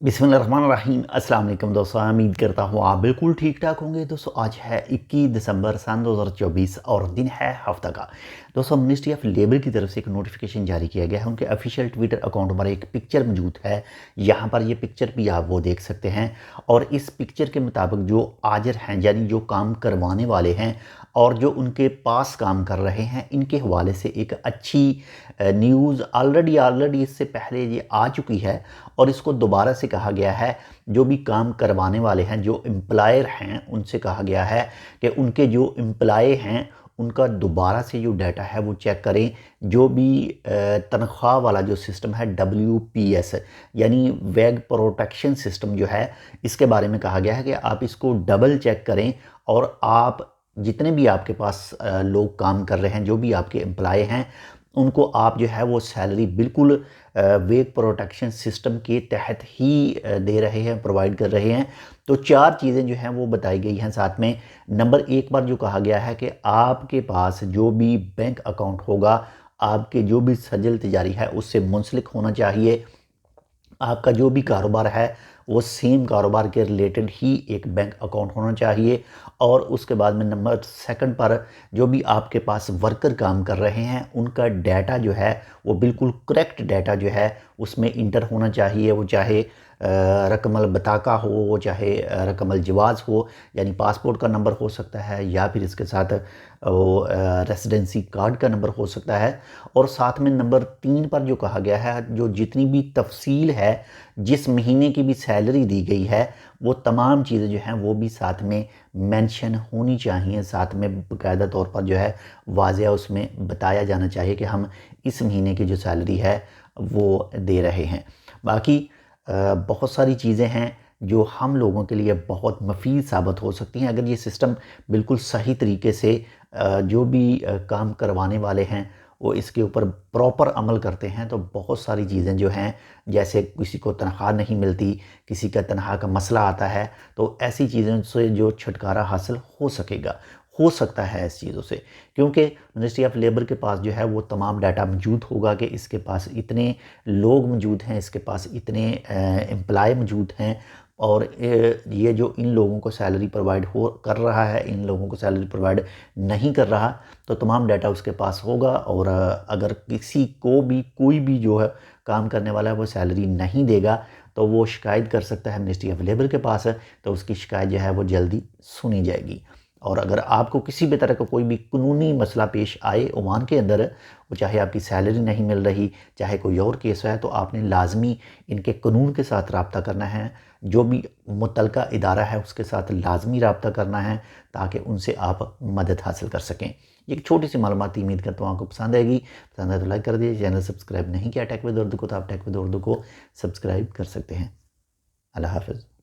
बिस्मिल्लाहिर्रहमानिर्रहीम। अस्सलाम वालेकुम दोस्तों, उम्मीद करता हूँ आप बिल्कुल ठीक ठाक होंगे। दोस्तों आज है 21 दिसंबर सन 2024 और दिन है हफ्ता का। दोस्तों मिनिस्ट्री ऑफ लेबर की तरफ से एक नोटिफिकेशन जारी किया गया है। उनके ऑफिशियल ट्विटर अकाउंट पर एक पिक्चर मौजूद है। यहाँ पर ये पिक्चर भी आप वो देख सकते हैं। और इस पिक्चर के मुताबिक जो आजर हैं यानी जो काम करवाने वाले हैं और जो उनके पास काम कर रहे हैं, इनके हवाले से एक अच्छी न्यूज़ ऑलरेडी इससे पहले ये आ चुकी है और इसको दोबारा से कहा गया है। जो भी काम करवाने वाले हैं, जो एम्प्लॉयर हैं, उनसे कहा गया है कि उनके जो एम्प्लॉय हैं उनका दोबारा से जो डाटा है वो चेक करें। जो भी तनख्वाह वाला जो सिस्टम है WPS यानी वेग प्रोटेक्शन सिस्टम जो है, इसके बारे में कहा गया है कि आप इसको डबल चेक करें और आप जितने भी आपके पास लोग काम कर रहे हैं, जो भी आपके एम्प्लॉय हैं, उनको आप जो है वो सैलरी बिल्कुल वेग प्रोटेक्शन सिस्टम के तहत ही दे रहे हैं, प्रोवाइड कर रहे हैं। तो 4 चीज़ें जो हैं वो बताई गई हैं साथ में। नंबर 1 पर जो कहा गया है कि आपके पास जो भी बैंक अकाउंट होगा, आपके जो भी सजल तिजारी है उससे मुंसलिक होना चाहिए। आपका जो भी कारोबार है वो सेम कारोबार के रिलेटेड ही एक बैंक अकाउंट होना चाहिए। और उसके बाद में नंबर 2 पर जो भी आपके पास वर्कर काम कर रहे हैं उनका डाटा जो है वो बिल्कुल करेक्ट डाटा जो है उसमें इंटर होना चाहिए। वो चाहे रकमल बताका हो, वो चाहे रकमल जवाज़ हो, यानी पासपोर्ट का नंबर हो सकता है या फिर इसके साथ वो रेसिडेंसी कार्ड का नंबर हो सकता है। और साथ में नंबर 3 पर जो कहा गया है, जो जितनी भी तफसील है, जिस महीने की भी सैलरी दी गई है, वो तमाम चीज़ें जो हैं वो भी साथ में मेंशन होनी चाहिए। साथ में बाकायदा तौर पर जो है वाज़ेह उसमें बताया जाना चाहिए कि हम इस महीने की जो सैलरी है वो दे रहे हैं। बाकी बहुत सारी चीज़ें हैं जो हम लोगों के लिए बहुत मुफीद साबित हो सकती हैं अगर ये सिस्टम बिल्कुल सही तरीके से जो भी काम करवाने वाले हैं वो इसके ऊपर प्रॉपर अमल करते हैं। तो बहुत सारी चीज़ें जो हैं, जैसे किसी को तनख्वाह नहीं मिलती, किसी का तनख्वाह का मसला आता है, तो ऐसी चीज़ों से जो छुटकारा हासिल हो सकता है इस चीज़ों से, क्योंकि मिनिस्ट्री ऑफ लेबर के पास जो है वो तमाम डाटा मौजूद होगा कि इसके पास इतने लोग मौजूद हैं, इसके पास इतने एम्प्लॉय मौजूद हैं और ये जो इन लोगों को सैलरी प्रोवाइड हो कर रहा है, इन लोगों को सैलरी प्रोवाइड नहीं कर रहा, तो तमाम डाटा उसके पास होगा। और अगर किसी को भी कोई भी जो है काम करने वाला है वो सैलरी नहीं देगा तो वो शिकायत कर सकता है मिनिस्ट्री ऑफ लेबर के पास, तो उसकी शिकायत जो है वो जल्दी सुनी जाएगी। और अगर आपको किसी भी तरह का कोई भी कानूनी मसला पेश आए ओमान के अंदर, वो चाहे आपकी सैलरी नहीं मिल रही, चाहे कोई और केस है, तो आपने लाजमी इनके कानून के साथ रब्ता करना है। जो भी मुतलका इदारा है उसके साथ लाजमी रब्ता करना है ताकि उनसे आप मदद हासिल कर सकें। ये एक छोटी सी मालूमाती, उम्मीद करता हूँ आपको पसंद आएगी। पसंद आए तो लाइक कर दीजिए। चैनल सब्सक्राइब नहीं किया टेक विद उर्दू को, तो आप टेक विद उर्दू को सब्सक्राइब कर सकते हैं। अल्लाह हाफ़िज़।